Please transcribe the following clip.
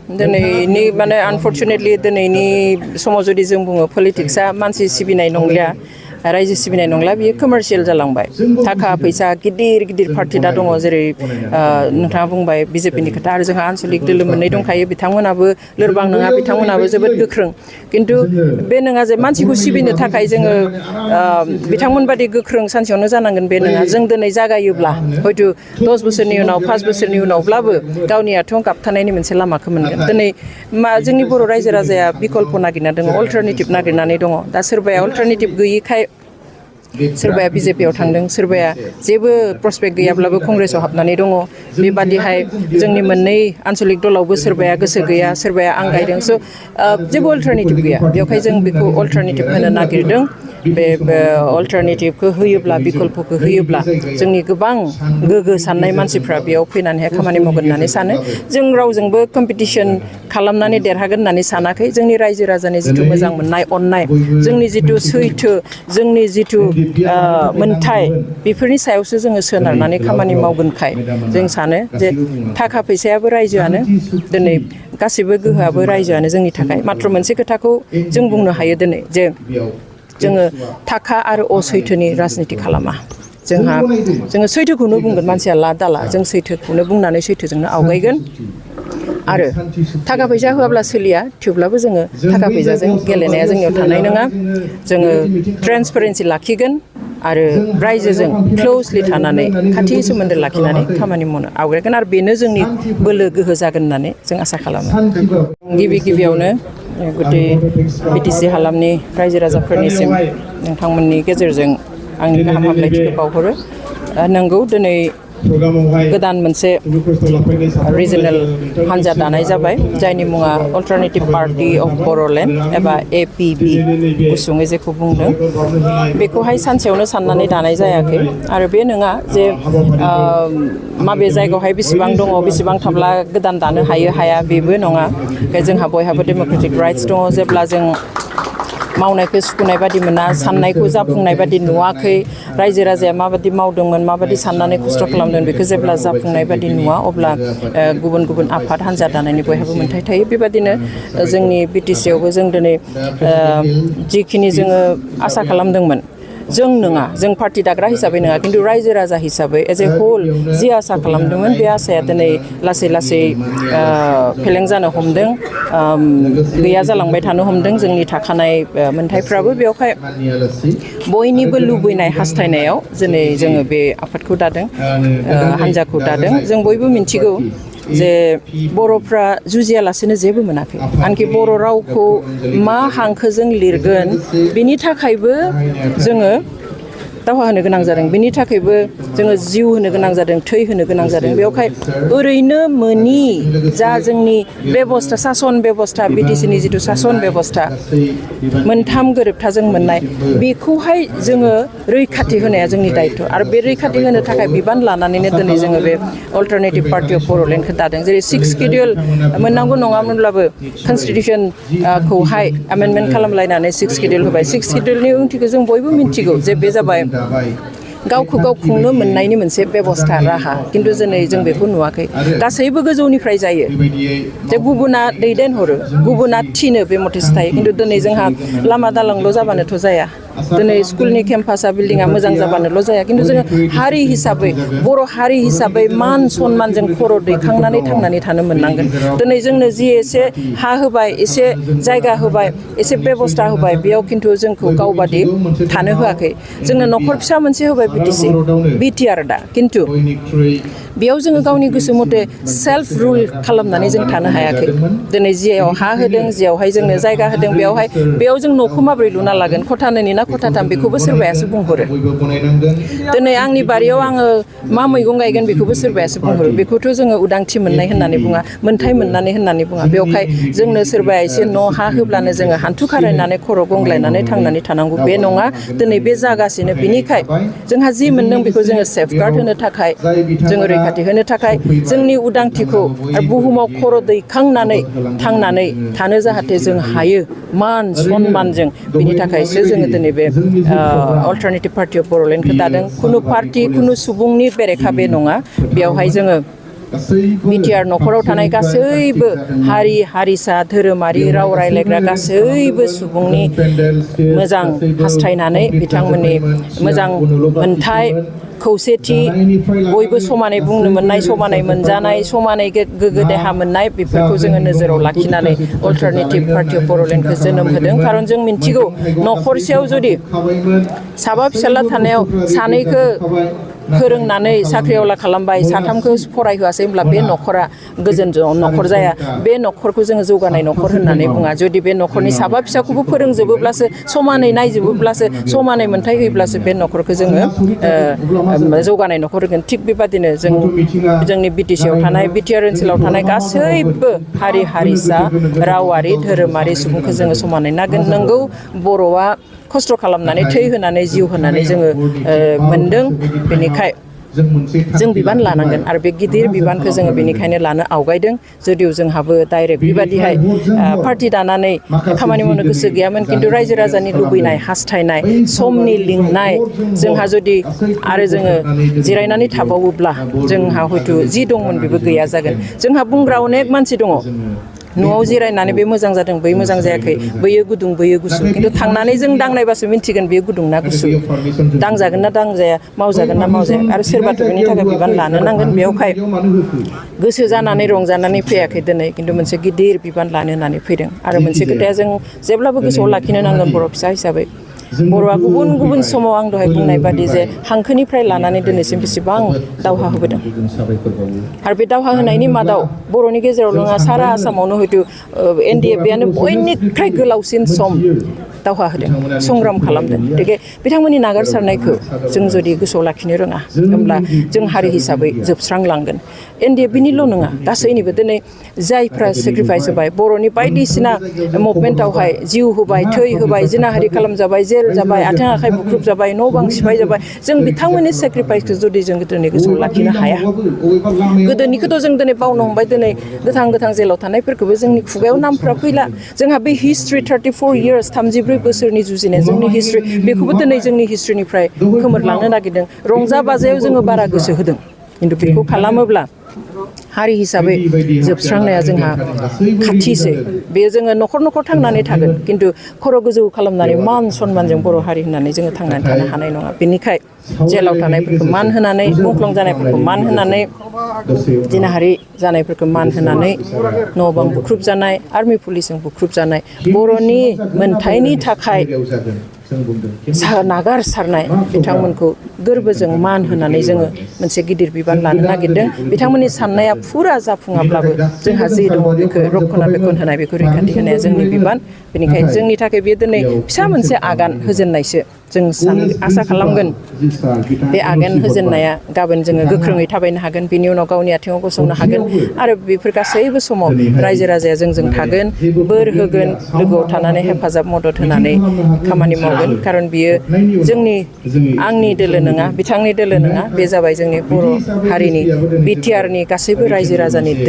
दिनैनि माने आनफर्चुनेटलि दिनैनि समाव जुदि जों बुङो पलिटिक्सआ मानसि सिबिनाय नंलिया रायजो सिबिनाय नंला बियो कमार्शियेल जालांबाय थाखा फैसा गिदिर गिदिर पार्टी दा दङ जेरै नोंथाङा बुंबाय बिजेपिनि खोथा आरो जोंहा आन्चलिक दोलो मोननै दंखायो बिथांमोनाबो लोरबां नङा बिथांमोनाबो जोबोद गोख्रों किन्तु बे नङा जे मानसिखौ सिबिनो थाखाय जोङो बिथांमोन बादि गोख्रों सानसेयावनो जानांगोन बे नङा जों दिनै जागायोब्ला हयतो 10 बोसोरनि उनाव 5 बोसोरनि उनावब्लाबो गावनि आथिङाव गाबथानायनि मोनसे लामाखौ मोनगोन दिनै जोंनि बर' रायजो राजाया बिकल्प नागिरना दङ अल्टारनेटिभ नागिरनानै दङ दा सोरबाया अल्टारनेटिभ गैयिखाय सोरबाया बिजेपियाव थांदों सोरबाया जेबो प्रस्पेक्ट गैयाब्लाबो कंग्रेसआव हाबनानै दङ बेबादिहाय जोंनि मोननै आन्चलिक दलावबो सोरबाया गोसो गैया सोरबाया आं गायदों स' जेबो अल्टारनेटिभ गैया बेवहाय जों बेखौ अल्टारनेटिभ होनो नागिरदों बे अल्टारनेटिभखौ होयोब्ला बिकल्पखौ होयोब्ला जोंनि गोबां गोग्गो साननाय मानसिफ्रा बेयाव फैनानैहाय खामानि मावगोन होननानै सानो जों रावजोंबो कम्पिटिसन खालामनानै देरहागोन होननानै सानाखै जोंनि रायजो राजानि जिथु मोजां मोननाय अननाय जोंनि जिथु सैथो जोंनि जिथु मोनथाय बेफोरनि सायावसो जोङो सोनारनानै खामानि मावगोनखाय जों सानो जे थाखा फैसायाबो रायजोआनो दिनै गासिबो गोहोआबो रायजोआनो जोंनि थाखाय मात्र मोनसे खोथाखौ जों बुंनो हायो दिनै जे जोङो थाखा आरो असैथोनि राजनिति खालामा जोङो सैथोखौनो बुंगोन मानसिया ला दाला जों सैथोखौनो बुंनानै सैथोजोंनो आवगायगोन आरो थाखा फैसा होआब्ला सोलिया थेवब्लाबो जोङो थाखा फैसाजों गेलेनाया जोंनियाव थानाय नङा जोङो ट्रेन्सपेरेन्सि लाखिगोन आरो रायजोजों क्लोजलि थानानै खाथि सोमोन्दो लाखिनानै खामानि मावनो आवगायगोन आरो बेनो जोंनि बोलो गोहो जागोन होननानै जों आसा खालामो गिबियावनो गुदि बिटिसि हालामनि रायजो राजाफोरनिसिम नोंथांमोननि गेजेरजों आंनि गाहाम हामलायथिखौ बावहरो नंगौ दिनै गोदान मोनसे रिजनेल हान्जा दानाय जाबाय जायनि मुङा अल्टारनेटिभ पार्टी अफ बर'लेण्ड एबा APB गुसुङै जेखौ बुंदों बेखौहाय सानसेयावनो साननानै दानाय जायाखै आरो बे नङा जे माबे जायगायावहाय बेसेबां दङ बेसेबां थाब्ला गोदान दानो हायो हाया बेबो नङा जोंहा बयहाबो डेम'क्रेटिक राइट्स दङ जेब्ला जों मावनायखौ सुखुनाय बादि मोना साननायखौ जाफुंनाय बादि नुवाखै रायजो राजाया माबादि मावदोंमोन माबादि साननानै खस्थ' खालामदों बेखौ जेब्ला जाफुंनाय बादि नुवा अब्ला गुबुन गुबुन आफाद हान्जा दानायनि बयहाबो मोन्थाय थायो बेबादिनो जोंनि बिटिसियावबो जों दिनै जिखिनि जोङो आसा खालामदोंमोन जों नङा जों पार्टी दाग्रा हिसाबै नङा किन्तु रायजो राजा हिसाबै एज ए होल जि आसा खालामदोंमोन बे आसाया दिनै लासै लासै फेलें जानो हमदों गैया जालांबाय थानो हमदों जोंनि थाखानाय मोन्थायफ्राबो बेवहाय बयनिबो लुबैनाय हास्थायनायाव दिनै जोङो बे आफादखौ दादों हान्जाखौ दादों जों बयबो मिन्थिगौ जे बर'फ्रा जुजियालासेनो जेबो मोनाखै आनखि बर' रावखौ मा हांखोजों लिरगोन बिनि थाखायबो जोङो दावहा होनो गोनां जादों बिनि थाखायबो जोङो जिउ होनो गोनां जादों थै होनो गोनां जादों बेवहाय ओरैनो मोनि जा जोंनि बेबस्था सासन बेबस्था बिटिसिनि जिथु सासन बेबस्था मोनथाम गोरोबथाजों मोननाय बेखौहाय जोङो रैखाथि होनाया जोंनि दायित्व आरो बे रैखाथि होनो थाखाय बिबान लानानैनो दिनै जोङो बे अल्टारनेटिभ पार्टी अफ बर'लेण्डखौ दादों जेरै 6 शिडिउल मोननांगौ नङामोनब्लाबो कनस्टिटिउसनखौहाय एमेन्डमेन्ट खालामलायनानै 6 शिडिउल होबाय 6 शिडिउलनि ओंथिखौ जों बयबो मिन्थिगौ जे बे जाबाय गावखौ गाव खुंनो मोननायनि मोनसे बेबस्था राहा किन्तु दिनै जों बेखौ नुवाखै गासैबो गोजौनिफ्राय जायो जे गुबुना दैदेनहरो गुबुना थिनो बे मथेसो थायो किन्तु दिनै जोंहा लामा दालांल' जाबानोथ' जाया दिनै स्कुलनि केम्पासा बिल्डिङा मोजां जाबानोल' जाया किन्तु जोङो हारि हिसाबै बर' हारि हिसाबै मान सनमानजों खर' दैखांनानै थांनानै थानो मोननांगोन दिनै जोंनो जि एसे हा होबाय एसे जायगा होबाय एसे बेबस्था होबाय बेयाव किन्तु जोंखौ गावबादि थानो होआखै जोंनो न'खर फिसा मोनसे होबाय बिटिआर दा किन्तु बेयाव जोङो गावनि गोसो मथे सेल्फ रुल खालामनानै जों थानो हायाखै दिनै जियाव हा होदों जियावहाय जोंनो जायगा होदों बेयाव जों न'खौ माबोरै लुना लागोन खथानैनि ना खथाथाम बेखौबो सोरबायासो बुंहरो दिनै आंनि बारियाव आङो मा मैगं गायगोन बेखौबो सोरबायासो बुंहरो बेखौथ' जोङो उदांथि मोननाय होननानै बुङा मोन्थाय मोननानै होननानै बुङा बेवहाय जोंनो सोरबाया एसे न' हा होब्लानो जोङो हान्थु खारायनानै खर' गंग्लायनानै थांनानै थानांगौ बे नङा दिनै बे जागासिनो बिनिखाय जोंहा जि मोनदों बेखौ जोङो सेफगार्ड होनो थाखाय जोङो रैखाथि होनो थाखाय जोंनि उदांथिखौ आरो बुहुमाव खर' दैखांनानै थांनानै थानो जाहाथे जों हायो मान सनमानजों बिनि थाखायसो जोङो दिनै बे अल्टारनेटिभ पार्टी अफ बर'लेण्डखौ दादों खुनु पार्टी खुनु सुबुंनि बेरेखा बे नङा बेयावहाय जोङो बिटिआर न'खराव थानाय गासैबो हारि हारिसा धोरोमारि राव रायलायग्रा गासैबो सुबुंनि मोजां हास्थायनानै बिथांमोननि मोजां मोनथाय खौसेथि बयबो समानै बुंनो मोननाय समानै मोनजानाय समानै गोग्गो देहा मोननाय बेफोरखौ जोङो नोजोराव लाखिनानै अल्टारनेटिभ पार्टि अफ बर'लेण्डखौ जोनोम होदों खारन जों मिन्थिगौ न'खरसेयाव जुदि साबा फिसाला थानायाव सानैखौ फोरोंनानै साख्रिआवला खालामबाय साथामखौ फरायहोआसै होमब्ला बे न'खरा गोजोन न'खर जाया बे न'खरखौ जोङो जौगानाय न'खर होननानै बुङा जुदि बे न'खरनि साबा फिसाखौबो फोरोंजोबोब्लासो समानै नायजोबोब्लासो समानै मोनथाय होयोब्लासो बे न'खरखौ जोङो जौगानाय न'खर होगोन थिग बेबादिनो जोंनि बिटिसिआव थानाय बिटिआर ओनसोलाव थानाय गासैबो हारि हारिसा रावारि धोरोमारि सुबुंखौ जोङो समानै नागोन नंगौ बर'आ खस्थ' खालामनानै थै होनानै जिउ होनानै जोङो मोनदों बेनिखाय जों बिबान लानांगोन आरो बे गिदिर बिबानखौ जोङो बेनिखायनो लानो आवगायदों जुदिव जोंहाबो डाइरेक्ट बेबादिहाय पार्टि दानानै खामानि मावनो गोसो गैयामोन खिन्थु रायजो राजानि लुबैनाय हास्थायनाय समनि लिंनाय जोंहा जुदि आरो जोङो जिरायनानै थाबावोब्ला जोंहा हयथ' जि दंमोन बेबो गैया जागोन जोंहा बुंग्रा अनेक मानसि दङ न'आव जिरायनानै बे मोजां जादों बै मोजां जायाखै बैयो गुदुं बैयो गुसु खिन्थु थांनानै जों दांनायबासो मिन्थिगोन बेयो गुदुं ना गुसु दांजागोन ना दांजाया मावजागोन ना मावजाया आरो सोरबाथ' बेनि थाखाय बिबान लानो नांगोन बेयावहाय गोसो जानानै रंजानानै फैयाखै दिनै खिन्थु मोनसे गिदिर बिबान लानो होननानै फैदों आरो मोनसे खोथाया जों जेब्लाबो गोसोआव लाखिनो नांगोन बर' फिसा हिसाबै बर'आ गुबुन गुबुन समाव आं दहाय बुंनाय बादि जे हांखोनिफ्राय लानानै दिनैसिम बेसेबां दावहा होबोदों आरो बे दावहा होनायनि मादाव बर'नि गेजेराव नङा सारा आसामावनो हयथ' NDFBआनो बयनिख्रुइ गोलावसिन सम दावहा होदों संग्राम खालामदों गतिके बिथांमोननि नागारसारनायखौ जों जुदि गोसोआव लाखिनो रोङा होमब्ला जों हारि हिसाबै जोबस्रांलांगोन NDFBनिल' नङा गासैनिबो दिनै जायफ्रा सेक्रिफाइस होबाय बर'नि बायदिसिना मुभमेन्टआवहाय जिउ होबाय थै होबाय जिनाहारि खालामजाबाय जेल जाबाय आथिं आखाइ बुख्रुब जाबाय न' बां सिफाय जाबाय जों बिथांमोननि सेक्रिफाइसखौ जुदि जों दिनै गोसोआव लाखिनो हाया गोदोनिखौथ' जों दिनै बावनो हमबाय दिनै गोथां जेलाव थानायफोरखौबो जोंनि खुगायाव नामफ्रा फैला जोंहा बे हिस्ट्रि 34 इयार्स 34 बोसोरनि जुजिनाय जोंनि हिस्ट्रि बेखौबो दिनै जोंनि हिस्ट्रिनिफ्राय खोमोरलांनो नागिरदों रंजा बाजायाव जोङो बारा गोसो होदों खिन्थु बेखौ खालामोब्ला हारि हिसाबै जोबस्रांनाया जोंहा खाथिसै बेयो जोङो न'खर न'खर थांनानै थागोन खिन्थु खर' गोजौ खालामनानै मान सनमानजों बर' हारि होननानै जोङो थांनानै थानो हानाय नङा बेनिखाय जेलाव थानायफोरखौ मान होनानै मुंख्लं जानायफोरखौ मान होनानै जिनाहारि जानायफोरखौ मान होनानै न' बां बुख्रुब जानाय आर्मि पुलिसजों बुख्रुब जानाय बर'नि मोनथायनि थाखाय नागारसारनाय बिथांमोनखौ गोरबोजों मान होनानै जोङो मोनसे गिदिर बिबान लानो नागिरदों बिथांमोननि साननाया फुरा जाफुङाब्लाबो जोंहा जि दङ बेखौ रक्षना बेखन होनाय बेखौ रैखाथि होनाया जोंनि बिबान बेनिखायनो जोंनि थाखाय बेयो दिनै फिसा मोनसे आगान होजेननायसो जों आसा खालामगोन बे आगान होजेननाया गाबोन जोङो गोख्रोङै थाबायनो हागोन बिनि उनाव गावनि आथिङाव गसंनो हागोन आरो बेफोर गासैबो समाव रायजो राजाया जोंजों थागोन बोर होगोन लोगोआव थानानै हेफाजाब मदद होनानै खामानि मावगोन खारन बियो आंनि दोलो नङा बिथांनि दोलो नङा बे जाबाय जोंनि बर' हारिनि बिटिआरनि गासैबो रायजो राजानि दोलो